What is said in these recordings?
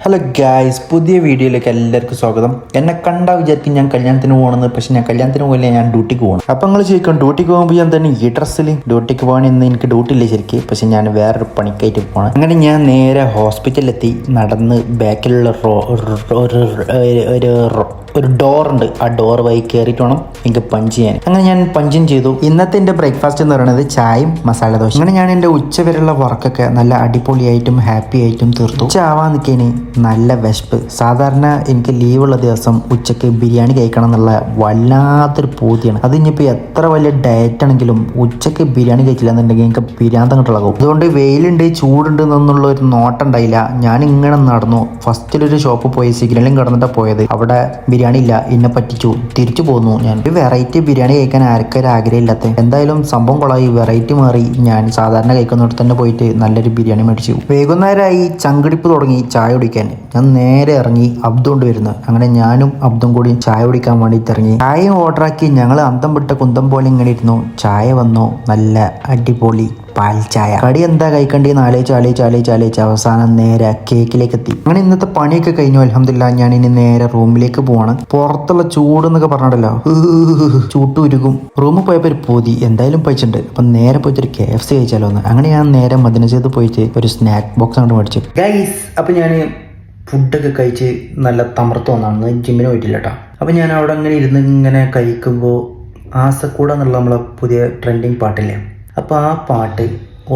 Hello guys, പുതിയ വീഡിയോയിലേക്ക് എല്ലാവർക്കും സ്വാഗതം. എന്നെ കണ്ടാൽ വിചാരിക്കും ഞാൻ കല്യാണത്തിന് പോകണമെന്ന്. പക്ഷെ ഞാൻ കല്യാണത്തിന് പോകില്ല, ഞാൻ ഡ്യൂട്ടിക്ക് പോകണം. അപ്പം നിങ്ങൾ ചോദിക്കും ഡ്യൂട്ടിക്ക് പോകുമ്പോൾ ഞാൻ തന്നെ ഈ ഡ്രസ്സിൽ ഡ്യൂട്ടിക്ക് പോകണമെന്ന്. എനിക്ക് ഡ്യൂട്ടി ഇല്ല ശരിക്കും, പക്ഷെ ഞാൻ വേറൊരു പണിക്കായിട്ട് പോകണം. അങ്ങനെ ഞാൻ നേരെ ഹോസ്പിറ്റലിലെത്തി. നടന്ന് ബാക്കിലുള്ള ഒരു ഡോറുണ്ട്, ആ ഡോർ വഴി കയറിയിട്ട് വേണം എനിക്ക് പഞ്ച് ചെയ്യാൻ. അങ്ങനെ ഞാൻ പഞ്ചും ചെയ്തു. ഇന്നത്തെ എൻ്റെ ബ്രേക്ക്ഫാസ്റ്റ് എന്ന് പറയുന്നത് ചായയും മസാല ദോശ. അങ്ങനെ ഞാൻ എൻ്റെ ഉച്ചവരെയുള്ള വർക്കൊക്കെ നല്ല അടിപൊളിയായിട്ടും ഹാപ്പി ആയിട്ടും തീർത്തു. ഉച്ച ആവാൻ നിൽക്കേന് നല്ല വിശപ്പ്. സാധാരണ എനിക്ക് ലീവുള്ള ദിവസം ഉച്ചക്ക് ബിരിയാണി കഴിക്കണം എന്നുള്ള വല്ലാത്തൊരു പൂതിയാണ്. അത് ഇനിയിപ്പോൾ എത്ര വലിയ ഡയറ്റ് ആണെങ്കിലും ഉച്ചക്ക് ബിരിയാണി കഴിച്ചില്ല എന്നുണ്ടെങ്കിൽ എനിക്ക് ബിരിയാണി കിട്ടുള്ളൂ. അതുകൊണ്ട് വെയിലുണ്ട് ചൂടുണ്ട് എന്നുള്ള ഒരു നോട്ടം ഉണ്ടായില്ല. ഞാൻ ഇങ്ങനെ നടന്നു. ഫസ്റ്റിലൊരു ഷോപ്പ് പോയി സിഗ്നലും കടന്നിട്ടാണ് പോയത്. അവിടെ ബിരിയാണി ഇല്ല, എന്നെ പറ്റിച്ചു. തിരിച്ചു പോന്നു. ഞാൻ ഒരു വെറൈറ്റി ബിരിയാണി കഴിക്കാൻ ആർക്കൊരു ആഗ്രഹം ഇല്ലാത്ത. എന്തായാലും സംഭവം കൊള്ളായി. വെറൈറ്റി മാറി. ഞാൻ സാധാരണ കഴിക്കുന്നിടത്ത് തന്നെ പോയിട്ട് നല്ലൊരു ബിരിയാണി മേടിച്ചു. വൈകുന്നേരമായി ചങ്കിടിപ്പ് തുടങ്ങി ചായ കുടിക്കാൻ. ഞാൻ നേരെ ഇറങ്ങി അബ്ദു കൊണ്ട് വരുന്നു. അങ്ങനെ ഞാനും അബ്ദും കൂടി ചായ കുടിക്കാൻ വേണ്ടിയിട്ട് ഇറങ്ങി. ചായ ഓർഡറാക്കി ഞങ്ങൾ അന്തം വിട്ട കുന്തം പോലെ ഇങ്ങനെ ഇരുന്നു. ചായ വന്നു, നല്ല അടിപൊളി പാൽ ചായ. കടി എന്താ കഴിക്കേണ്ടതെന്ന് ആലോചിച്ച് അവസാനം നേരെ കേക്കിലേക്ക് എത്തി. അങ്ങനെ ഇന്നത്തെ പണിയൊക്കെ കഴിഞ്ഞു. അൽഹംദുലില്ലാ. ഞാൻ ഇനി നേരെ റൂമിലേക്ക് പോവാണ്. പുറത്തുള്ള ചൂട് എന്നൊക്കെ പറഞ്ഞിട്ടല്ലോ, ചൂട്ടുരുകും. റൂമിൽ പോയപ്പോൾ ഒരു പൂതി എന്തായാലും പഴിച്ചിട്ടുണ്ട്. അപ്പം നേരെ പോയിട്ട് ഒരു KFC കഴിച്ചാലോ എന്ന്. അങ്ങനെ ഞാൻ നേരെ മദീനത്ത് പോയിട്ട് ഒരു സ്നാക്ക് ബോക്സ് അങ്ങോട്ട് മേടിച്ചു. ഗൈസ്, അപ്പം ഞാൻ ഫുഡൊക്കെ കഴിച്ച് നല്ല തമർത്ത് വന്നാണ്. ജിമ്മിന് പോയിട്ടില്ല കേട്ടോ. അപ്പം ഞാൻ അവിടെ അങ്ങനെ ഇരുന്ന് ഇങ്ങനെ കഴിക്കുമ്പോൾ ആസക്കൂട എന്നുള്ള നമ്മളെ പുതിയ ട്രെൻഡിങ് പാട്ടില്ലേ, അപ്പോൾ ആ പാട്ട്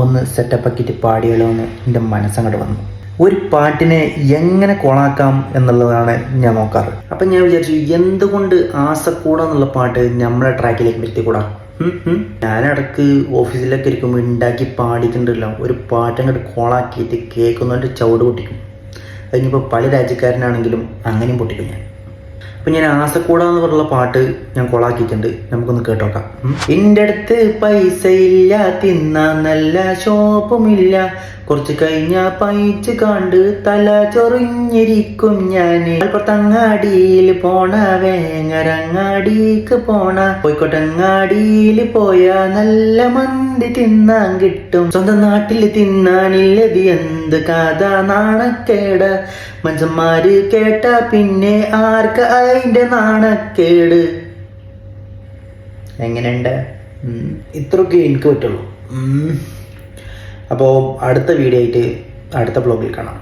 ഒന്ന് സെറ്റപ്പ് ആക്കിയിട്ട് പാടിയാലോ എന്ന് എൻ്റെ മനസ്സങ്ങോട്ട് വന്നു. ഒരു പാട്ടിനെ എങ്ങനെ കൊളാക്കാം എന്നുള്ളതാണ് ഞാൻ നോക്കാറ്. അപ്പം ഞാൻ വിചാരിച്ചു എന്തുകൊണ്ട് ആസക്കൂട എന്നുള്ള പാട്ട് നമ്മളെ ട്രാക്കിലേക്ക് വരുത്തിക്കൂടാ. ഞാനിടക്ക് ഓഫീസിലൊക്കെ ഇരിക്കുമ്പോൾ ഉണ്ടാക്കി പാടിയിട്ടുണ്ടല്ലോ ഒരു പാട്ടങ്ങോട്ട് കോളാക്കിയിട്ട് കേൾക്കുന്നവൻ്റെ ചവിട് പൊട്ടിക്കും. അതിനിപ്പോൾ പല രാജ്യക്കാരനാണെങ്കിലും അങ്ങനെയും പൊട്ടിക്കും ഞാൻ. അപ്പം ഞാൻ ആസക്കൂട എന്ന് പറഞ്ഞുള്ള പാട്ട് ഞാൻ കൊളാക്കിയിട്ടുണ്ട്. നമുക്കൊന്ന് കേട്ടോക്കാം. എൻ്റെ അടുത്ത് പൈസ ഇല്ല, തിന്നാൻ നല്ല ഷോപ്പുമില്ല, കുറച്ച് കഴിഞ്ഞാൽ പൈച്ച് കണ്ട് തല ചൊറിഞ്ഞിരിക്കും ഞാൻ. പുറത്തങ്ങാടിയിൽ പോണ, വേങ്ങരങ്ങാടിക്ക് പോണ, കോഴിക്കോട്ടങ്ങാടിയിൽ പോയാ നല്ല മന്തി തിന്നാൻ കിട്ടും. സ്വന്തം നാട്ടിൽ തിന്നാനില്ലത് എന്ത് കഥ, നാണക്കേട്. മനുഷ്യന്മാര് കേട്ട പിന്നെ ആർക്ക് അതിന്റെ നാണക്കേട്. എങ്ങനെയുണ്ട്? ഇത്രയൊക്കെ എനിക്ക് പറ്റുള്ളൂ. അപ്പോൾ അടുത്ത വീഡിയോ ആയിട്ട് അടുത്ത ബ്ലോഗിൽ കാണാം.